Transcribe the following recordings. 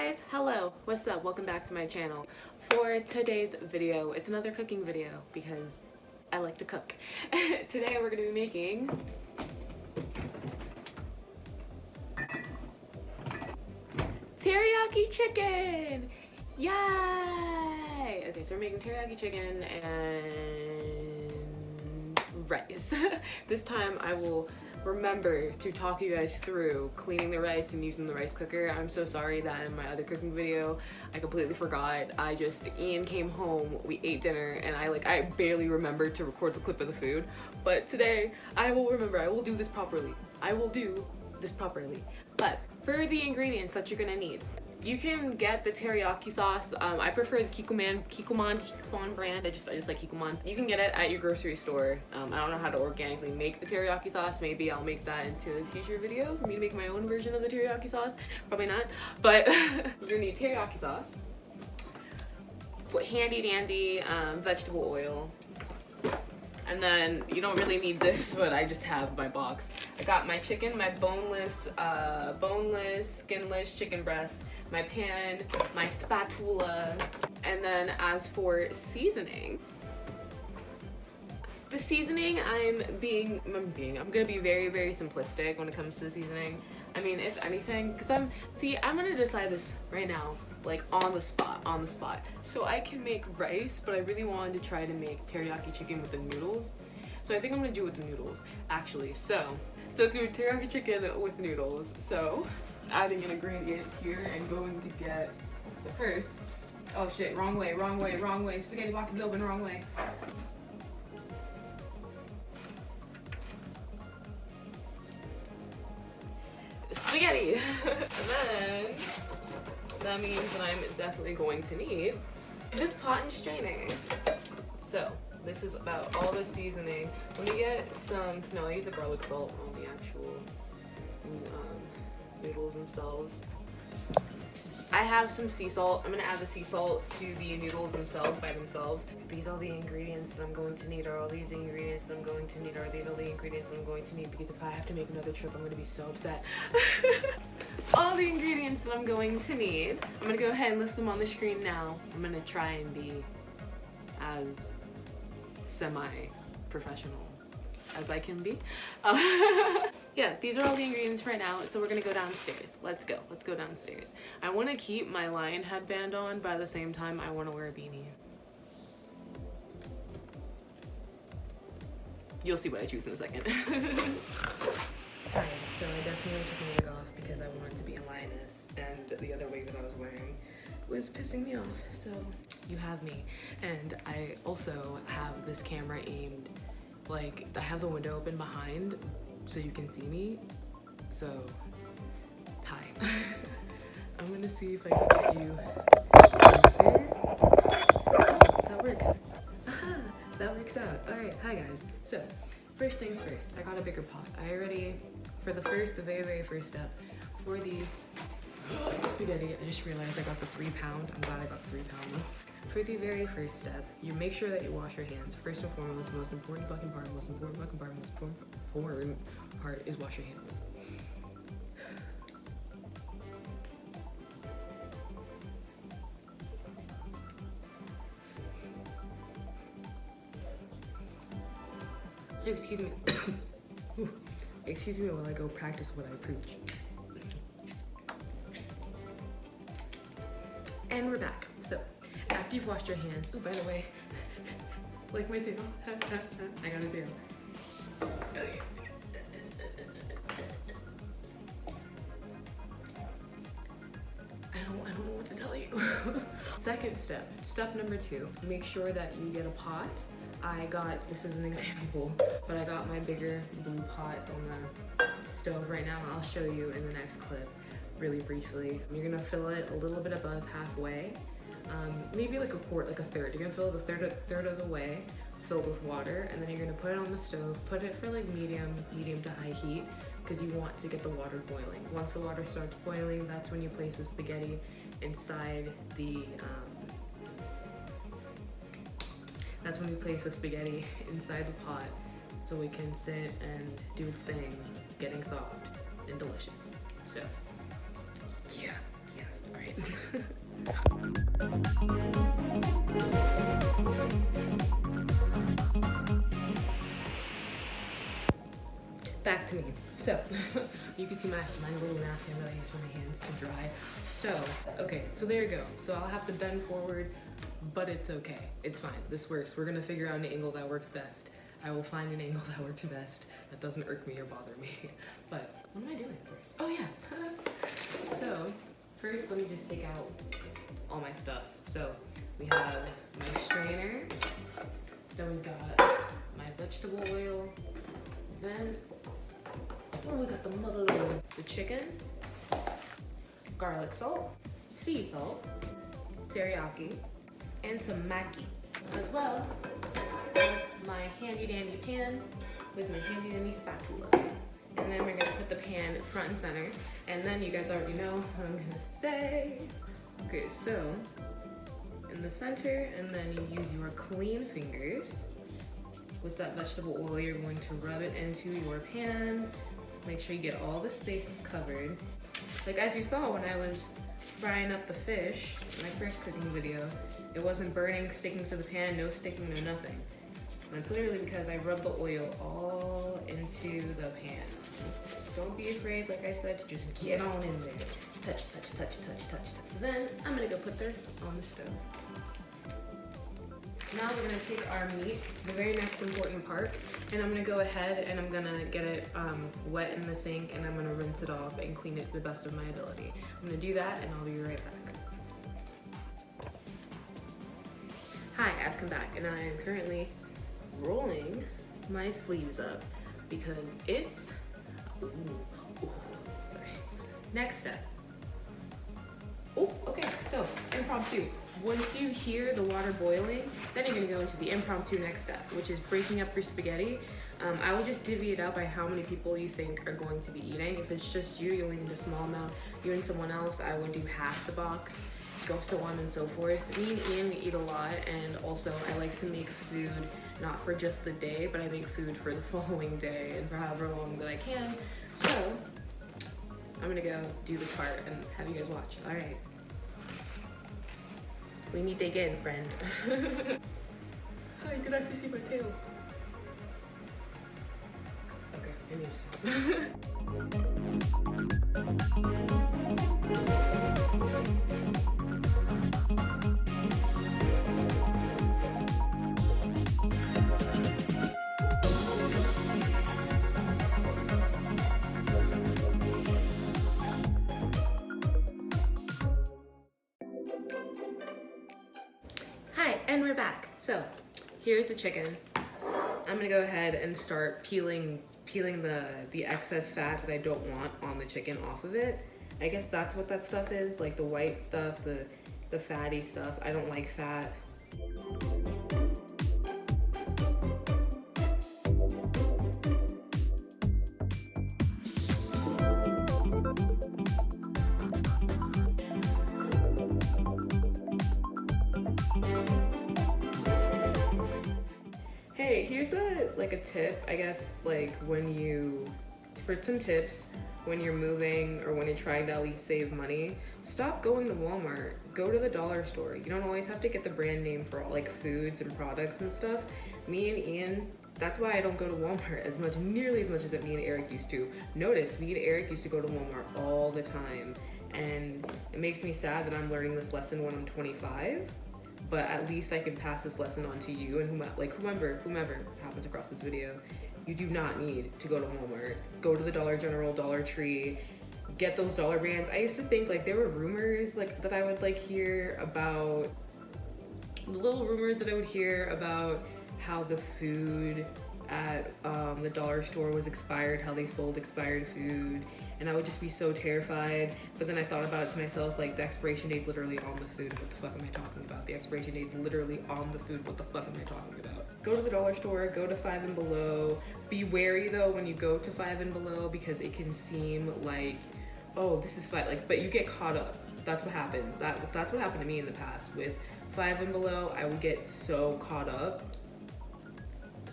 guys, hello, what's up? Welcome back to my channel. For today's video, it's another cooking video because I like to cook. Today we're going to be making teriyaki chicken! Yay! Okay, so we're making teriyaki chicken and rice. This time I will remember to talk you guys through cleaning the rice and using the rice cooker. I'm so sorry that in my other cooking video I completely forgot. Ian came home, we ate dinner, and I barely remembered to record the clip of the food. But today I will remember. I will do this properly. But for the ingredients that you're gonna need, you can get the teriyaki sauce. I prefer the Kikkoman brand. I just like Kikkoman. You can get it at your grocery store. I don't know how to organically make the teriyaki sauce. Maybe I'll make that into a future video for me to make my own version of the teriyaki sauce. Probably not. But you're gonna need teriyaki sauce, handy dandy vegetable oil, and then you don't really need this, but I just have my box. I got my chicken, my boneless, skinless chicken breast, my pan, my spatula, and then as for seasoning, the seasoning I'm gonna be very, very simplistic when it comes to the seasoning. I mean, if anything, because I'm gonna decide this right now, like on the spot. So I can make rice, but I really wanted to try to make teriyaki chicken with the noodles. So I think I'm gonna do it with the noodles, actually. So it's gonna be teriyaki chicken with noodles. So adding an ingredient here and going to get, so first, oh shit, wrong way. Spaghetti box is open, wrong way. Spaghetti. And then that means that I'm definitely going to need this pot and straining. So this is about all the seasoning. Let me get some, no, I use the garlic salt on the actual noodles themselves. I have some sea salt. I'm gonna add the sea salt to the noodles themselves by themselves. These are the ingredients that I'm going to need, are all these ingredients that I'm going to need, are these all the ingredients that I'm going to need, because if I have to make another trip, I'm gonna be so upset. All the ingredients that I'm going to need. I'm gonna go ahead and list them on the screen now. I'm gonna try and be as semi-professional as I can be. Yeah, these are all the ingredients right now, so we're gonna go downstairs. Let's go downstairs. I wanna keep my lion headband on, but at the same time, I wanna wear a beanie. You'll see what I choose in a second. Alright, so I definitely took my wig off because I wanted to be a lioness, and the other wig that I was wearing was pissing me off, so you have me. And I also have this camera aimed, like, I have the window open behind so you can see me, so hi. I'm gonna see if I can get you closer. That works. Aha, that works out. Alright, hi guys. So first things first, I got a bigger pot. For the very first step, for the spaghetti, I just realized I got the 3 pound. I'm glad I got the 3 pound. For the very first step, you make sure that you wash your hands. First and foremost, the most important part is wash your hands. So excuse me. Excuse me while I go practice what I preach. And we're back. So after you've washed your hands, oh, by the way, like my tail. I got a tail. I don't know what to tell you. Second step number 2, make sure that you get a pot. This is an example, but I got my bigger blue pot on the stove right now. I'll show you in the next clip really briefly. You're gonna fill it a little bit above halfway, maybe like a quart, like a third. You're gonna fill it a third of the way filled with water, and then you're gonna put it on the stove. Put it for like medium to high heat, because you want to get the water boiling. Once the water starts boiling, that's when you place the spaghetti inside the pot, so it can sit and do its thing, getting soft and delicious. So yeah, all right. right. Back to me. So, you can see my little napkin that I use for my hands to dry. So, okay, so there you go. So I'll have to bend forward, but it's okay. It's fine. This works. We're gonna figure out an angle that works best. I will find an angle that works best. That doesn't irk me or bother me. But what am I doing first? Oh yeah. So, first let me just take out all my stuff. So, we have my strainer. Then we got my vegetable oil. Then we got the mother loads, the chicken, garlic salt, sea salt, teriyaki, and some maki, as well as my handy dandy pan with my handy dandy spatula. And then we're gonna put the pan front and center, and then you guys already know what I'm gonna say. Okay, so in the center, and then you use your clean fingers. With that vegetable oil, you're going to rub it into your pan. Make sure you get all the spaces covered. Like as you saw when I was frying up the fish in my first cooking video, it wasn't burning, sticking to the pan, no sticking, no nothing. And it's literally because I rubbed the oil all into the pan. Don't be afraid, like I said, to just get on in there. Touch, touch, touch, touch, touch, touch. So then I'm gonna go put this on the stove. Now we're gonna take our meat, the very next important part, and I'm gonna go ahead and I'm gonna get it wet in the sink, and I'm gonna rinse it off and clean it to the best of my ability. I'm gonna do that and I'll be right back. Hi, I've come back, and I am currently rolling my sleeves up because it's, sorry. Next step. Oh, okay, so impromptu. Once you hear the water boiling, then you're gonna go into the impromptu next step, which is breaking up your spaghetti. I will just divvy it up by how many people you think are going to be eating. If it's just you, you only need a small amount. You and someone else, I would do half the box, go so on and so forth. Me and Ian, we eat a lot, and also I like to make food, not for just the day, but I make food for the following day and for however long that I can. So, I'm gonna go do this part and have you guys watch. All right. We meet again, friend. Hi, you can actually see my tail. Okay, I need to stop. Hi, and we're back. So, here's the chicken. I'm gonna go ahead and start peeling the excess fat that I don't want on the chicken off of it. I guess that's what that stuff is, like the white stuff, the fatty stuff. I don't like fat. Hey, here's a tip, I guess, like for some tips, when you're moving or when you're trying to at least save money, stop going to Walmart, go to the dollar store. You don't always have to get the brand name for all like foods and products and stuff. Me and Ian, that's why I don't go to Walmart nearly as much as me and Eric used to. Notice, me and Eric used to go to Walmart all the time, and it makes me sad that I'm learning this lesson when I'm 25. But at least I can pass this lesson on to you and whomever happens across this video. You do not need to go to Walmart. Go to the Dollar General, Dollar Tree, get those dollar brands. I used to think like there were rumors like that I would like hear about, little rumors that I would hear about how the food at the dollar store was expired, how they sold expired food. And I would just be so terrified. But then I thought about it to myself, like the expiration date's literally on the food. What the fuck am I talking about? The expiration date's literally on the food. What the fuck am I talking about? Go to the dollar store, go to Five and Below. Be wary though when you go to Five and Below because it can seem like, oh, this is fine. Like, but you get caught up. That's what happens. That's what happened to me in the past. With Five and Below, I would get so caught up.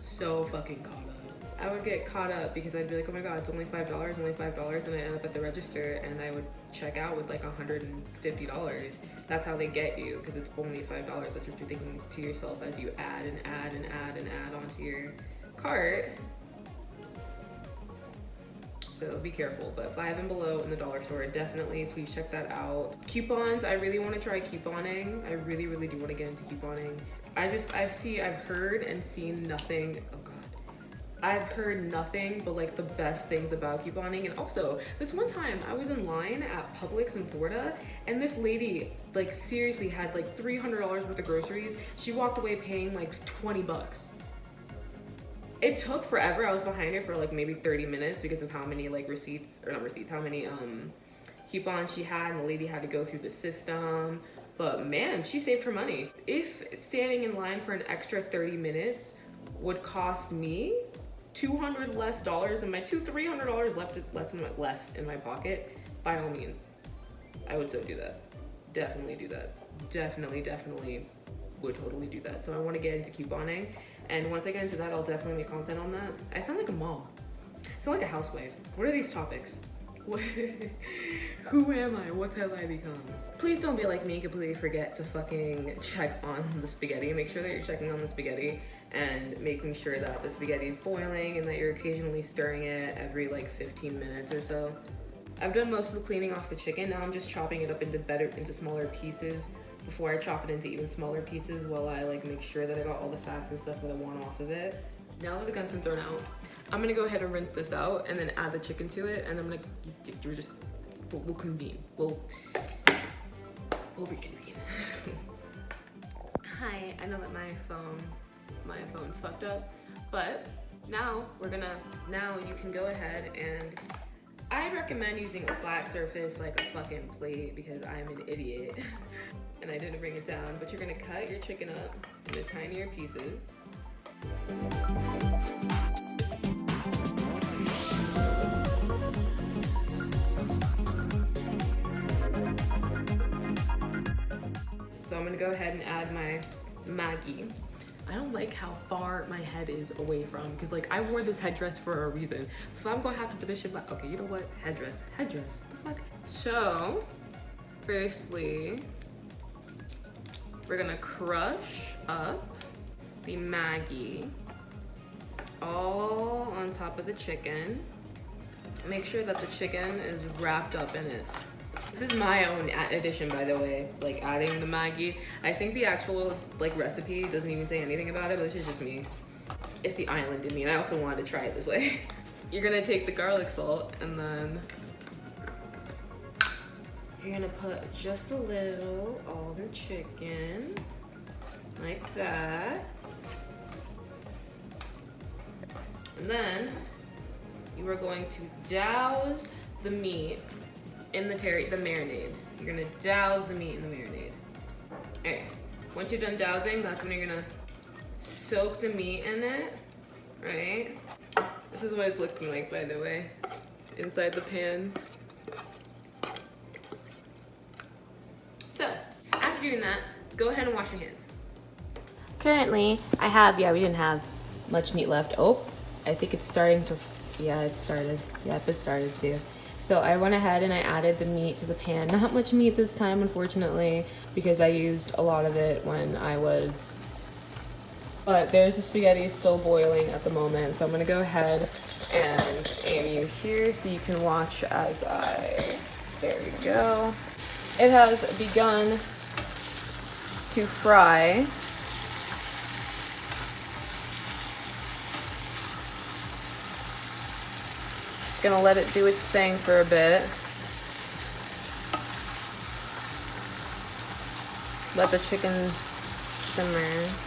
So fucking caught up. I would get caught up because I'd be like, oh my god, it's only $5, only $5, and I end up at the register and I would check out with like $150. That's how they get you, because it's only $5. That's what you're thinking to yourself as you add and add and add and add onto your cart. So be careful, but 5 and below in the dollar store, definitely please check that out. Coupons, I really want to try couponing. I really do want to get into couponing. I've heard and seen nothing. Oh god, I've heard nothing but like the best things about couponing. And also, this one time I was in line at Publix in Florida, and this lady like seriously had like $300 worth of groceries. She walked away paying like 20 bucks. It took forever. I was behind her for like maybe 30 minutes because of how many like how many coupons she had, and the lady had to go through the system. But man, she saved her money. If standing in line for an extra 30 minutes would cost me $200 less and my $300 less in my pocket, by all means, I would so do that. Definitely do that. Definitely would totally do that. So I want to get into couponing. And once I get into that, I'll definitely make content on that. I sound like a mom. I sound like a housewife. What are these topics? Who am I? What have I become? Please don't be like me, completely forget to fucking check on the spaghetti. Make sure that you're checking on the spaghetti and making sure that the spaghetti is boiling and that you're occasionally stirring it every like 15 minutes or so. I've done most of the cleaning off the chicken. Now I'm just chopping it up into smaller pieces before I chop it into even smaller pieces, while I like make sure that I got all the fats and stuff that I want off of it. Now that the gun's been thrown out, I'm gonna go ahead and rinse this out and then add the chicken to it, and I'm gonna we'll convene. We'll reconvene. Hi, I know that my phone's fucked up, but now you can go ahead, and I recommend using a flat surface like a fucking plate because I'm an idiot and I didn't bring it down. But you're gonna cut your chicken up into tinier pieces. So I'm gonna go ahead and add my Maggi. I don't like how far my head is away from, because like I wore this headdress for a reason. So if I'm gonna have to put this shit back, okay, you know what? Headdress, the fuck? So, firstly, we're gonna crush up the Maggi all on top of the chicken. Make sure that the chicken is wrapped up in it. This is my own addition, by the way, like adding the Maggi. I think the actual like recipe doesn't even say anything about it, but this is just me. It's the island in me, and I also wanted to try it this way. You're gonna take the garlic salt, and then you're gonna put just a little on the chicken, like that. And then you are going to douse the meat in the marinade. You're gonna douse the meat in the marinade. Okay, once you're done dousing, that's when you're gonna soak the meat in it, right? This is what it's looking like, by the way, inside the pan. So, after doing that, go ahead and wash your hands. Currently, we didn't have much meat left. Oh, I think it's starting to, yeah, it started. Yep, it started too. So I went ahead and I added the meat to the pan. Not much meat this time, unfortunately, because I used a lot of it when I was, but there's the spaghetti still boiling at the moment. So I'm gonna go ahead and aim you here so you can watch as there we go. It has begun to fry. Gonna let it do its thing for a bit. Let the chicken simmer.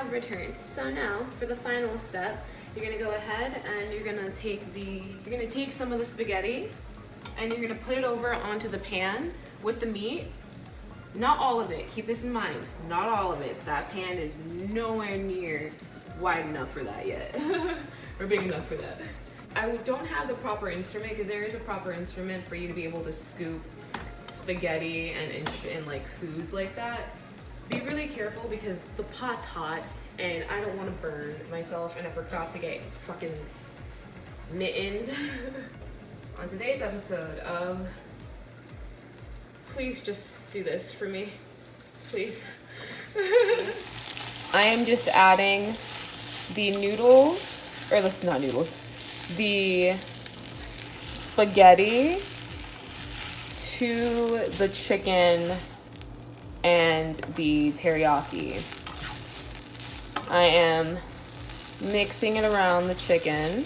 have returned. So now, for the final step, you're gonna go ahead and you're gonna take some of the spaghetti and you're gonna put it over onto the pan with the meat. Not all of it, keep this in mind, not all of it. That pan is nowhere near wide enough for that yet, or big enough for that. I don't have the proper instrument, because there is a proper instrument for you to be able to scoop spaghetti and like foods like that. Be really careful because the pot's hot and I don't want to burn myself, and I forgot to get fucking mittens. On today's episode of, please just do this for me, please. I am just adding the noodles, or not noodles, the spaghetti to the chicken and the teriyaki. I am mixing it around the chicken.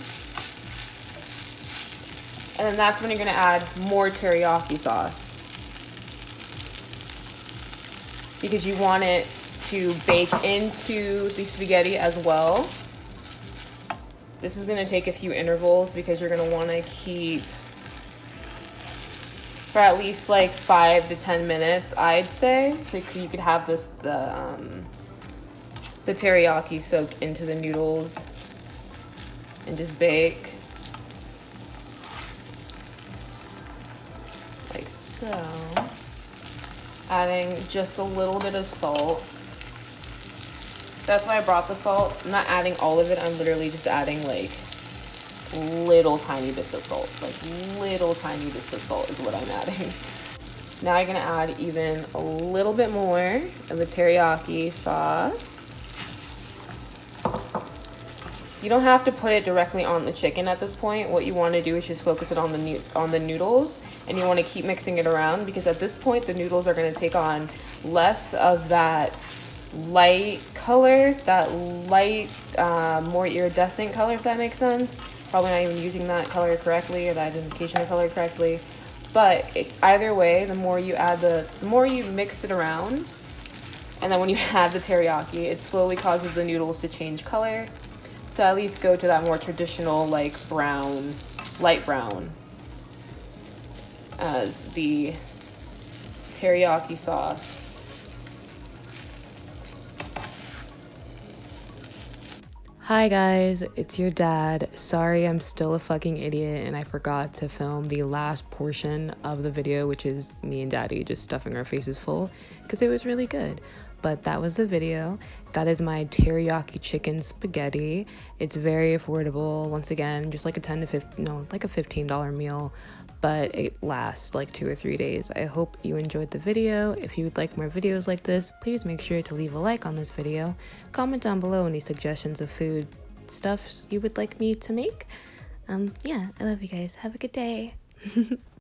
And then that's when you're gonna add more teriyaki sauce, because you want it to bake into the spaghetti as well. This is gonna take a few intervals because you're gonna wanna keep for at least like 5 to 10 minutes, I'd say. So you could have the teriyaki soak into the noodles and just bake. Like so. Adding just a little bit of salt. That's why I brought the salt. I'm not adding all of it. I'm literally just adding like little tiny bits of salt. Like little tiny bits of salt is what I'm adding. Now I'm gonna add even a little bit more of the teriyaki sauce. You don't have to put it directly on the chicken at this point. What you want to do is just focus it on the noodles, and you want to keep mixing it around, because at this point the noodles are going to take on less of that light color, that light, more iridescent color, if that makes sense. Probably not even using that color correctly, or that identification of color correctly. But either way, the more you mix it around, and then when you add the teriyaki, it slowly causes the noodles to change color, to at least go to that more traditional, like brown, light brown, as the teriyaki sauce. Hi guys, it's your dad. Sorry, I'm still a fucking idiot and I forgot to film the last portion of the video, which is me and daddy just stuffing our faces full, because it was really good. But that was the video. That is my teriyaki chicken spaghetti. It's very affordable. Once again, just like a $15 meal, but it lasts like 2 or 3 days. I hope you enjoyed the video. If you would like more videos like this, please make sure to leave a like on this video. Comment down below any suggestions of food stuffs you would like me to make. Yeah, I love you guys. Have a good day.